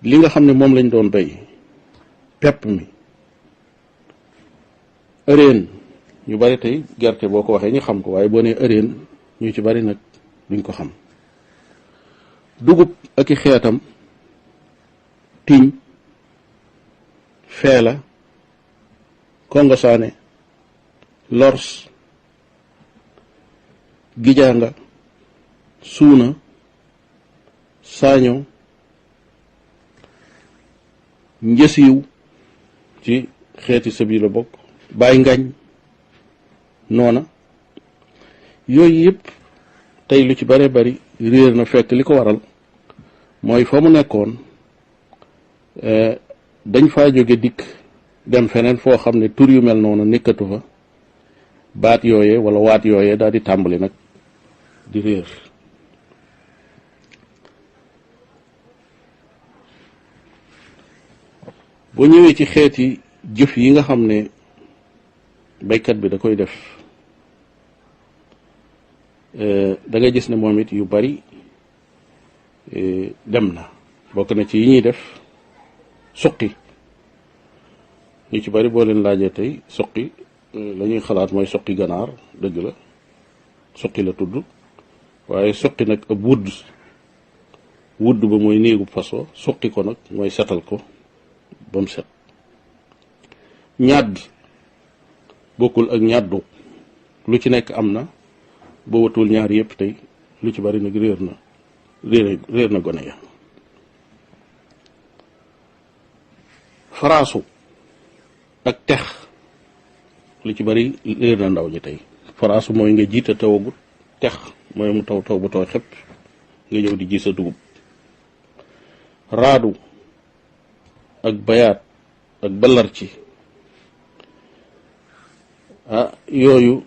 li nga xam ne moom lañ doon bay pepp mi ëreen ñu bari tey gerte boo ko waxee ñu xam ko waaye boo nee ëreen ñu ci bari nag duñ ko xam dugub ak i xeetam tiñ feela kongosaane lors gijaanga suuna saaño njësiw ci xeeti sëb yi la bokk bàyyi ngañ noona yooyu yëpp tey lu ci bare bari réer na fekk li ko waral mooy fa mu nekkoon dañ faa jóge dikk dem feneen foo xam ne tur yu mel noonu nekkatu fa baat yooyee wala waat yooyee daal di tàmbali nag di réer boo ñëwee ci xeeti jëf yi nga xam ne baykat bi da koy def da nga gis ne moom it yu bari dem na bokk na ci yi ñuy def suqi ñu ci bari boo leen laajee tey suqi la ñuy xalaat mooy suqi ganaar dëgg la suqi la tudd waaye suqi nag ab wudd ba mooy néegub façon suqi ko nag mooy setal ko ba mu set ñàdd bokkul ak ñàddu lu ci nekk am na boo watul ñaar yëpp tey lu ci bari nag réer na gone ya faraasu ak tex lu ci bari réer na ndaw ñi tey faraasu mooy nga jiite tawagut tex mooy mu taw bu tooy xepp nga ñëw di ji sa dugub raadu ak bayaat ak balarci yooyu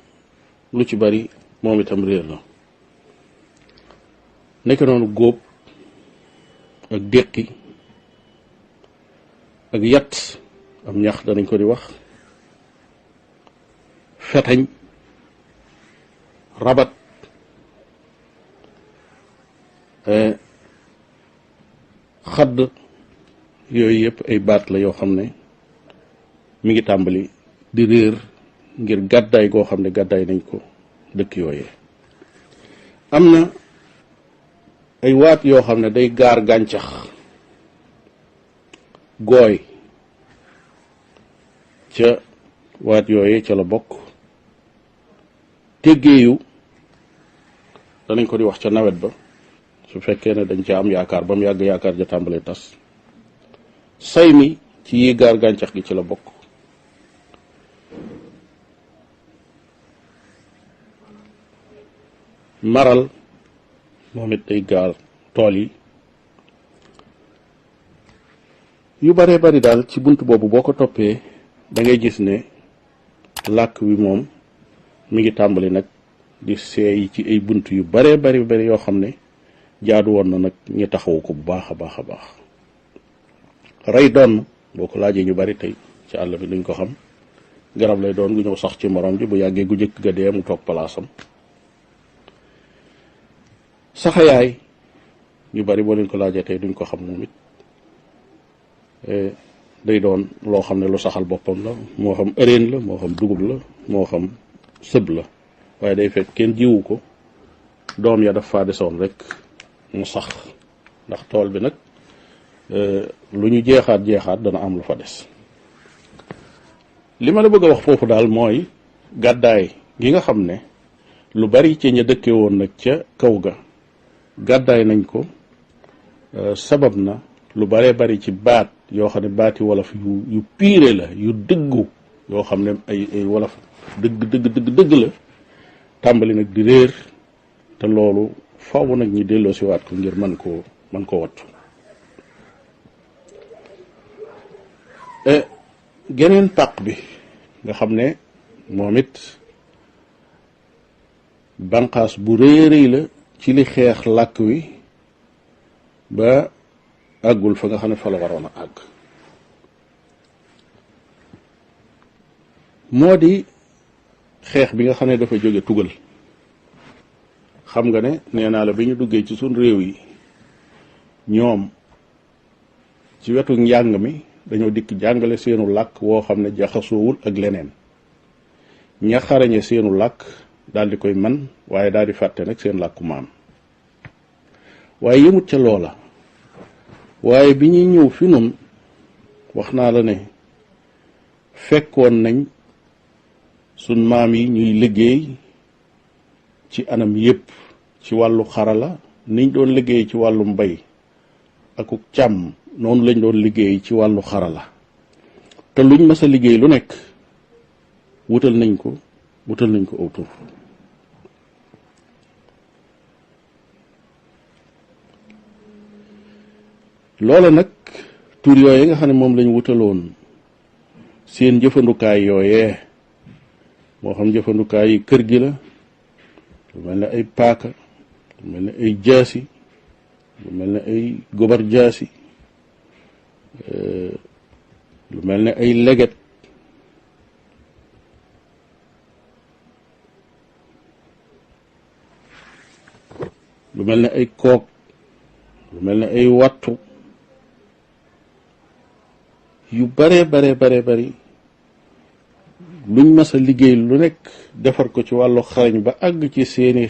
lu ci bari moom itam réer na nekk noonu góob ak déqi ak yat am ñax danañ ko di wax fetañ rabat xadd yooyu yëpp ay baat la yoo xam ne mi ngi tàmbali di réer ngir gàddaay goo xam ne gàddaay nañ ko dëkk yooyee am na ay waat yoo xam ne day gaar gàncax gooy ca waat yooyee ca la bokk teggeeyu danañ ko di wax ca nawet ba su fekkee ne dañ ca am yaakaar ba mu yàgg yaakaar ja tàmbalee tas say mi ci yi gaar gàncax gi ci la bokk maral moom it day gaar tool yi yu baree bari daal ci bunt boobu boo ko toppee da ngay gis ne làkk wi moom mi ngi tàmbali nag di seey ci ay bunt yu baree bari yoo xam ne jaadu woon na nag ñu taxawu ko bu baax a baax a baax rey doon boo ko laajee ñu bari tey ci àll bi duñ ko xam garab lay doon gu ñëw sax ci morom ji bu yàggee gu jëkk ga dee mu toog palaasam saxayaay ñu bari boo leen ko laajee tey duñ ko xam moom it day doon loo xam ne lu saxal boppam la moo xam ëreen la moo xam dugub la moo xam sëb la waaye day fekk kenn jiwu ko doom ya daf faa desoon rek mu sax ndax tool bi nag lu ñu jeexaat dana am lu fa des li ma la bëgg a wax foofu daal mooy gàddaay gi nga xam ne lu bari ci ña dëkke woon nag ca kaw ga gàddaay nañ ko sabab na lu baree bari ci baat yoo xam ne baati wolof yu piire la yu dëggu yoo xam ne ay wolof dëgg la tàmbali nag di réer te loolu faaw nag ñi delloo si waat ko ngir mën koo wattu geneen pàq bi nga xam ne moom it banqaas bu rëy la ci li xeex làkk wi ba àggul fa nga xam ne fa la waroon a àgg moo di xeex bi nga xam ne dafa jóge tugal xam nga ne nee naa la bi ñu duggee ci suñ réew yi ñoom ci wetu njàng mi dañoo dikk jàngale seenu làkk woo xam ne jaxasoowul ak leneen ña xarañe seenu làkk daal di koy man waaye daal di fàtte nag seen làkku maam waaye yëmut ca loola waaye bi ñuy ñëw fi nun wax naa la ne fekkoon nañ sun maam yi ñuy liggéey ci anam yépp ci wàllu xarala niñ doon liggéey ci wàllu mbay akuk càmm noonu lañ doon liggéey ci wàllu xarala te luñ mës a liggéey lu nekk wutal nañ ko aw tur loola nag tur yooye nga xam ne moom lañ wutaloon seen jëfandukaay yooyee moo xam jëfandukaay yi kër gi la lu mel ne ay paaka lu mel ne ay jaasi lu mel ne ay gobar jaasi lu mel ne ay leget lu mel ne ay kook lu mel ne ay wattu yu bare bari luñ mas a liggéey lu nekk defar ko ci wàllu xarañ ba àgg ci seeni